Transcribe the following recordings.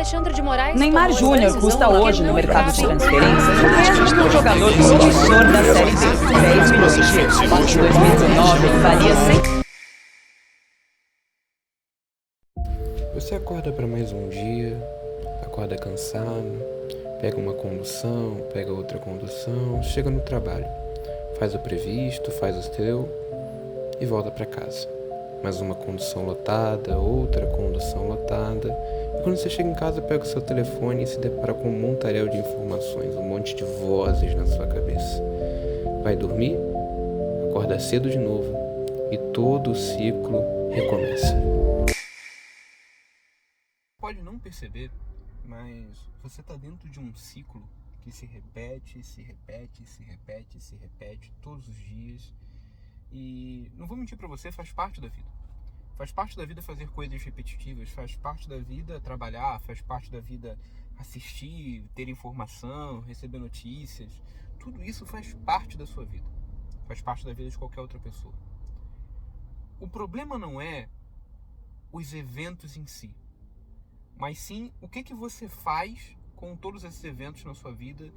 Alexandre de Moraes Neymar tomou essa Júnior decisão custa porque hoje no não mercado de cabe transferências o mesmo que um jogador promissor da Série B, 10 milhões de euros. Em 2019, ele valia 100. Você acorda para mais um dia, acorda cansado, pega uma condução, pega outra condução, chega no trabalho, faz o previsto, faz o teu e volta para casa. Mais uma condução lotada, outra condução lotada. E quando você chega em casa, pega o seu telefone e se depara com um montaréu de informações, um monte de vozes na sua cabeça. Vai dormir, acorda cedo de novo e todo o ciclo recomeça. Pode não perceber, mas você está dentro de um ciclo que se repete, se repete, se repete, se repete todos os dias. E não vou mentir para você, faz parte da vida. Faz parte da vida fazer coisas repetitivas, faz parte da vida trabalhar, faz parte da vida assistir, ter informação, receber notícias. Tudo isso faz parte da sua vida. Faz parte da vida de qualquer outra pessoa. O problema não é os eventos em si, mas sim o que você faz com todos esses eventos na sua vida,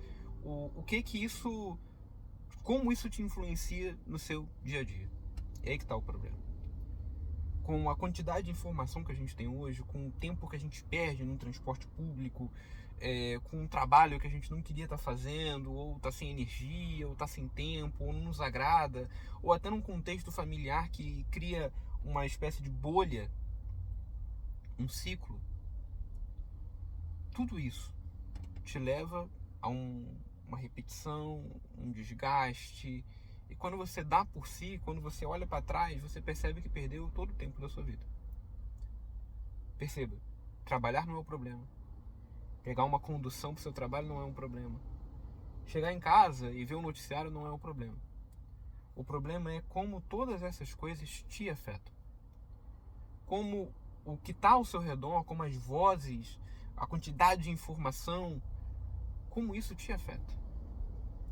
como isso te influencia no seu dia a dia. É aí que está o problema. Com a quantidade de informação que a gente tem hoje, com o tempo que a gente perde no transporte público, com um trabalho que a gente não queria estar fazendo, ou está sem energia, ou está sem tempo, ou não nos agrada, ou até num contexto familiar que cria uma espécie de bolha, um ciclo, tudo isso te leva a uma repetição, um desgaste. E quando você dá por si, quando você olha para trás, você percebe que perdeu todo o tempo da sua vida. Perceba, trabalhar não é o problema. Pegar uma condução para o seu trabalho não é um problema. Chegar em casa e ver um noticiário não é um problema. O problema é como todas essas coisas te afetam. Como o que está ao seu redor, como as vozes, a quantidade de informação, como isso te afeta.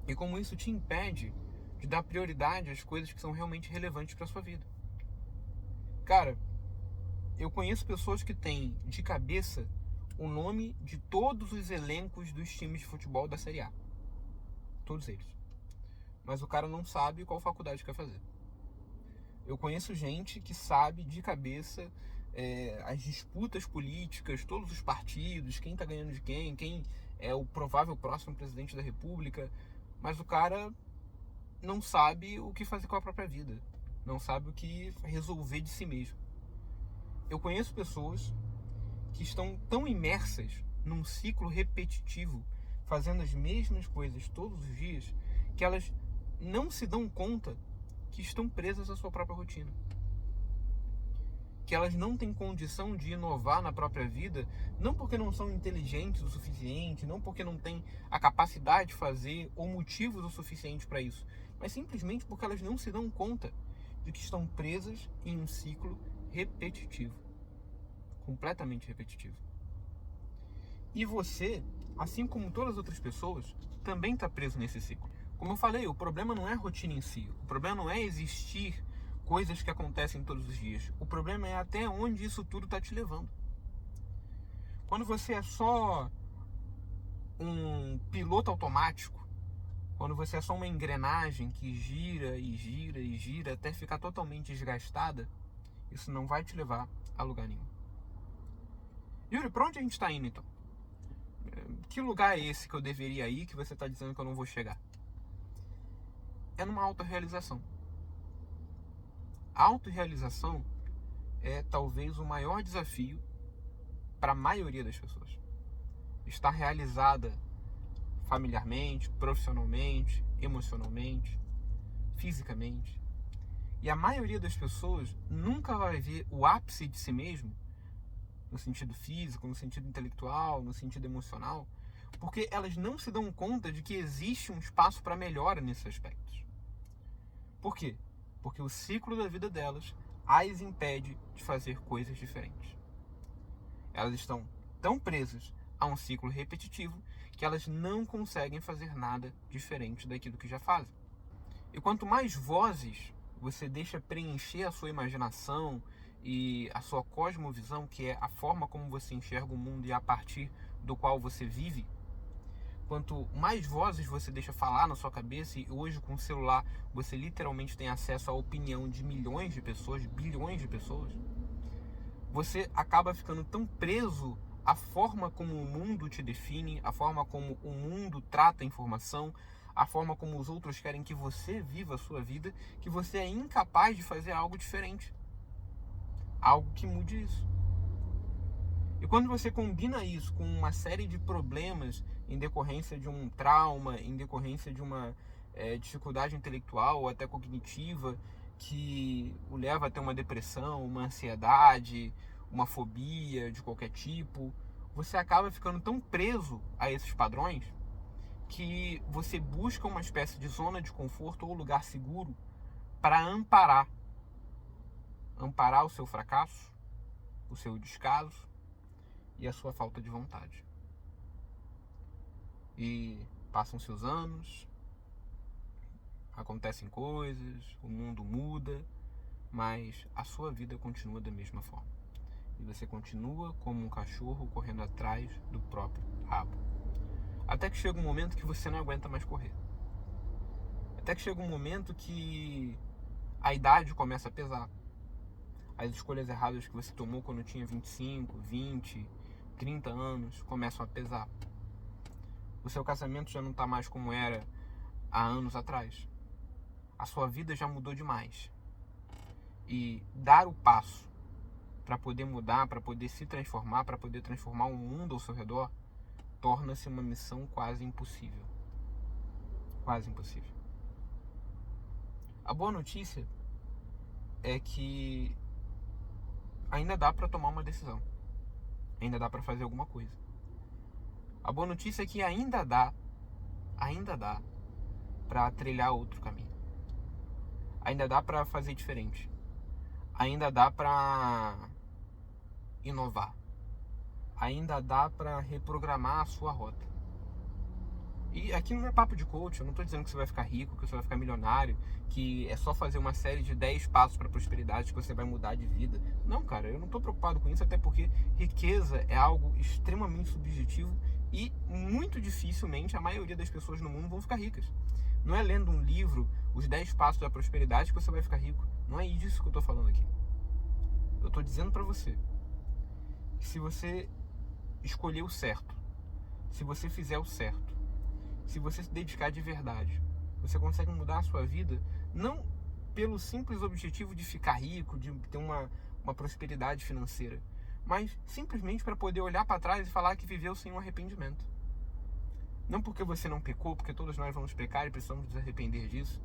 E como isso te impede de dar prioridade às coisas que são realmente relevantes para a sua vida. Cara, eu conheço pessoas que têm de cabeça o nome de todos os elencos dos times de futebol da Série A. Todos eles. Mas o cara não sabe qual faculdade quer fazer. Eu conheço gente que sabe de cabeça as disputas políticas, todos os partidos, quem está ganhando de quem é o provável próximo presidente da República, mas o cara não sabe o que fazer com a própria vida, não sabe o que resolver de si mesmo. Eu conheço pessoas que estão tão imersas num ciclo repetitivo, fazendo as mesmas coisas todos os dias, que elas não se dão conta que estão presas à sua própria rotina. Que elas não têm condição de inovar na própria vida, não porque não são inteligentes o suficiente, não porque não têm a capacidade de fazer ou motivos o suficiente para isso, mas simplesmente porque elas não se dão conta de que estão presas em um ciclo repetitivo. Completamente repetitivo. E você, assim como todas as outras pessoas, também está preso nesse ciclo. Como eu falei, o problema não é a rotina em si, o problema não é existir coisas que acontecem todos os dias. O problema é até onde isso tudo está te levando. Quando você é só um piloto automático, quando você é só uma engrenagem que gira e gira e gira até ficar totalmente desgastada, isso não vai te levar a lugar nenhum. Yuri, pra onde a gente está indo então? Que lugar é esse que eu deveria ir que você está dizendo que eu não vou chegar? É numa autorrealização. A autorrealização é talvez o maior desafio para a maioria das pessoas. Estar realizada familiarmente, profissionalmente, emocionalmente, fisicamente. E a maioria das pessoas nunca vai ver o ápice de si mesmo, no sentido físico, no sentido intelectual, no sentido emocional, porque elas não se dão conta de que existe um espaço para melhora nesses aspectos. Por quê? Porque o ciclo da vida delas as impede de fazer coisas diferentes. Elas estão tão presas a um ciclo repetitivo que elas não conseguem fazer nada diferente daquilo que já fazem. E quanto mais vozes você deixa preencher a sua imaginação e a sua cosmovisão, que é a forma como você enxerga o mundo e a partir do qual você vive, quanto mais vozes você deixa falar na sua cabeça, e hoje com o celular você literalmente tem acesso à opinião de milhões de pessoas, bilhões de pessoas, você acaba ficando tão preso à forma como o mundo te define, a forma como o mundo trata a informação, a forma como os outros querem que você viva a sua vida, que você é incapaz de fazer algo diferente. Algo que mude isso. E quando você combina isso com uma série de problemas em decorrência de um trauma, em decorrência de uma dificuldade intelectual ou até cognitiva, que o leva a ter uma depressão, uma ansiedade, uma fobia de qualquer tipo, você acaba ficando tão preso a esses padrões que você busca uma espécie de zona de conforto ou lugar seguro para amparar o seu fracasso, o seu descaso e a sua falta de vontade. E passam-se os anos, acontecem coisas, o mundo muda, mas a sua vida continua da mesma forma. E você continua como um cachorro correndo atrás do próprio rabo. Até que chega um momento que você não aguenta mais correr. Até que chega um momento que a idade começa a pesar. As escolhas erradas que você tomou quando tinha 25, 20, 30 anos começam a pesar. O seu casamento já não está mais como era há anos atrás. A sua vida já mudou demais. E dar o passo para poder mudar, para poder se transformar, para poder transformar o mundo ao seu redor, torna-se uma missão quase impossível. Quase impossível. A boa notícia é que ainda dá para tomar uma decisão. Ainda dá para fazer alguma coisa. A boa notícia é que ainda dá para trilhar outro caminho. Ainda dá para fazer diferente. Ainda dá para inovar. Ainda dá para reprogramar a sua rota. E aqui não é papo de coach, eu não estou dizendo que você vai ficar rico, que você vai ficar milionário, que é só fazer uma série de 10 passos para a prosperidade que você vai mudar de vida. Não, cara, eu não estou preocupado com isso, até porque riqueza é algo extremamente subjetivo e muito dificilmente a maioria das pessoas no mundo vão ficar ricas. Não é lendo um livro, os 10 passos da prosperidade, que você vai ficar rico. Não é disso que eu estou falando aqui. Eu estou dizendo para você que se você escolher o certo, se você fizer o certo, se você se dedicar de verdade, você consegue mudar a sua vida, não pelo simples objetivo de ficar rico, de ter uma prosperidade financeira, mas simplesmente para poder olhar para trás e falar que viveu sem um arrependimento. Não porque você não pecou, porque todos nós vamos pecar e precisamos nos arrepender disso,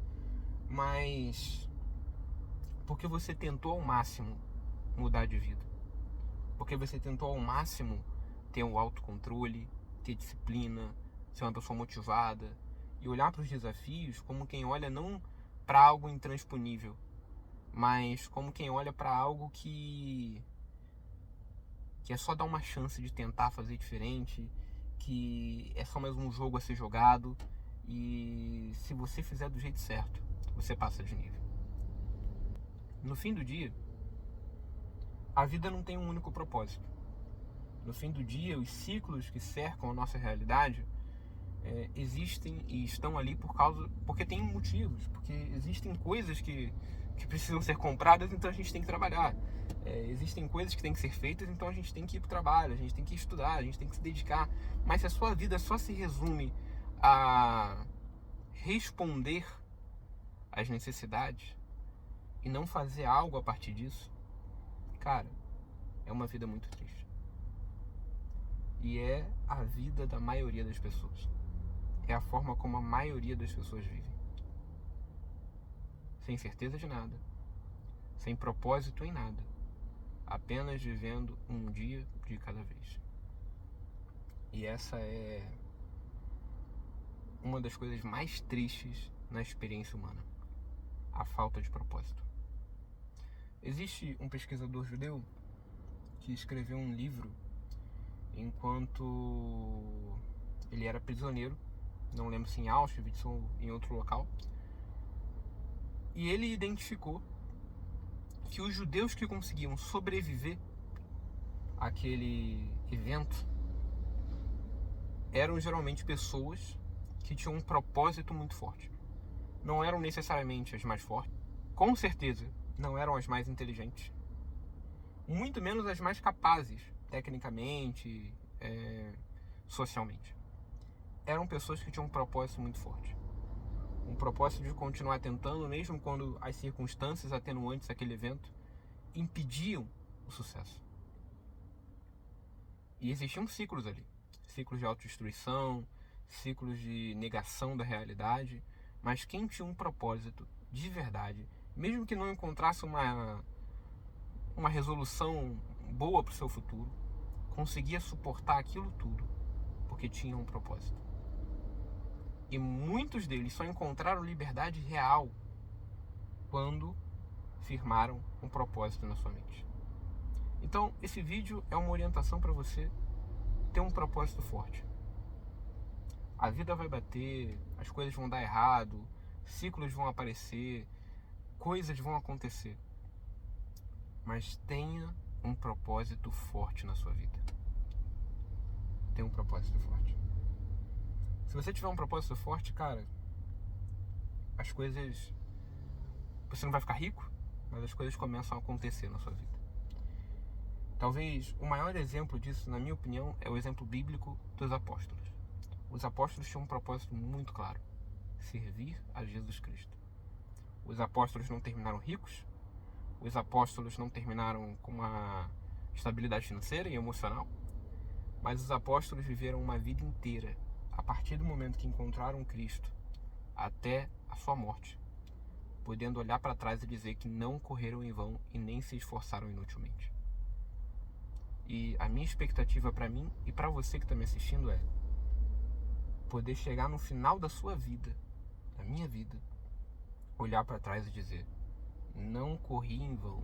mas porque você tentou ao máximo mudar de vida. Porque você tentou ao máximo ter um autocontrole, ter disciplina, ser uma pessoa motivada e olhar para os desafios como quem olha não para algo intransponível, mas como quem olha para algo que é só dar uma chance de tentar fazer diferente, que é só mais um jogo a ser jogado e se você fizer do jeito certo, você passa de nível. No fim do dia, a vida não tem um único propósito. No fim do dia, os ciclos que cercam a nossa realidade existem e estão ali porque tem motivos, porque existem coisas que precisam ser compradas, então a gente tem que trabalhar. Existem coisas que têm que ser feitas, então a gente tem que ir para o trabalho, a gente tem que estudar, a gente tem que se dedicar. Mas se a sua vida só se resume a responder às necessidades e não fazer algo a partir disso, cara, é uma vida muito triste. E é a vida da maioria das pessoas. É a forma como a maioria das pessoas vivem. Sem certeza de nada. Sem propósito em nada. Apenas vivendo um dia de cada vez. E essa é uma das coisas mais tristes na experiência humana. A falta de propósito. Existe um pesquisador judeu que escreveu um livro enquanto ele era prisioneiro, não lembro se em Auschwitz ou em outro local, e ele identificou que os judeus que conseguiam sobreviver àquele evento eram geralmente pessoas que tinham um propósito muito forte. Não eram necessariamente as mais fortes, com certeza não eram as mais inteligentes, muito menos as mais capazes, tecnicamente, socialmente. Eram pessoas que tinham um propósito muito forte. Um propósito de continuar tentando, mesmo quando as circunstâncias atenuantes daquele evento impediam o sucesso. E existiam ciclos ali. Ciclos de autodestruição, ciclos de negação da realidade. Mas quem tinha um propósito de verdade, mesmo que não encontrasse uma resolução boa para o seu futuro, conseguia suportar aquilo tudo, porque tinha um propósito. E muitos deles só encontraram liberdade real quando firmaram um propósito na sua mente. Então, esse vídeo é uma orientação para você ter um propósito forte. A vida vai bater, as coisas vão dar errado, ciclos vão aparecer, coisas vão acontecer. Mas tenha um propósito forte na sua vida. Tenha um propósito forte. Se você tiver um propósito forte, cara, as coisas... Você não vai ficar rico, mas as coisas começam a acontecer na sua vida. Talvez o maior exemplo disso, na minha opinião, é o exemplo bíblico dos apóstolos. Os apóstolos tinham um propósito muito claro: servir a Jesus Cristo. Os apóstolos não terminaram ricos, os apóstolos não terminaram com uma estabilidade financeira e emocional, mas os apóstolos viveram uma vida inteira, a partir do momento que encontraram Cristo até a sua morte, podendo olhar para trás e dizer que não correram em vão e nem se esforçaram inutilmente. E a minha expectativa para mim e para você que está me assistindo é poder chegar no final da sua vida, da minha vida, olhar para trás e dizer: não corri em vão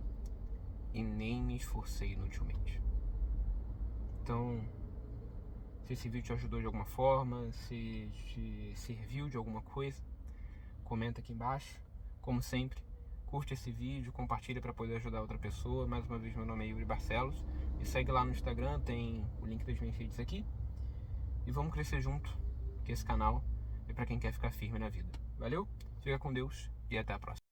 e nem me esforcei inutilmente. Então, se esse vídeo te ajudou de alguma forma, se te serviu de alguma coisa, comenta aqui embaixo. Como sempre, curte esse vídeo, compartilha para poder ajudar outra pessoa. Mais uma vez, meu nome é Yuri Barcelos. Me segue lá no Instagram, tem o link das minhas redes aqui. E vamos crescer junto, que esse canal é para quem quer ficar firme na vida. Valeu? Fica com Deus e até a próxima.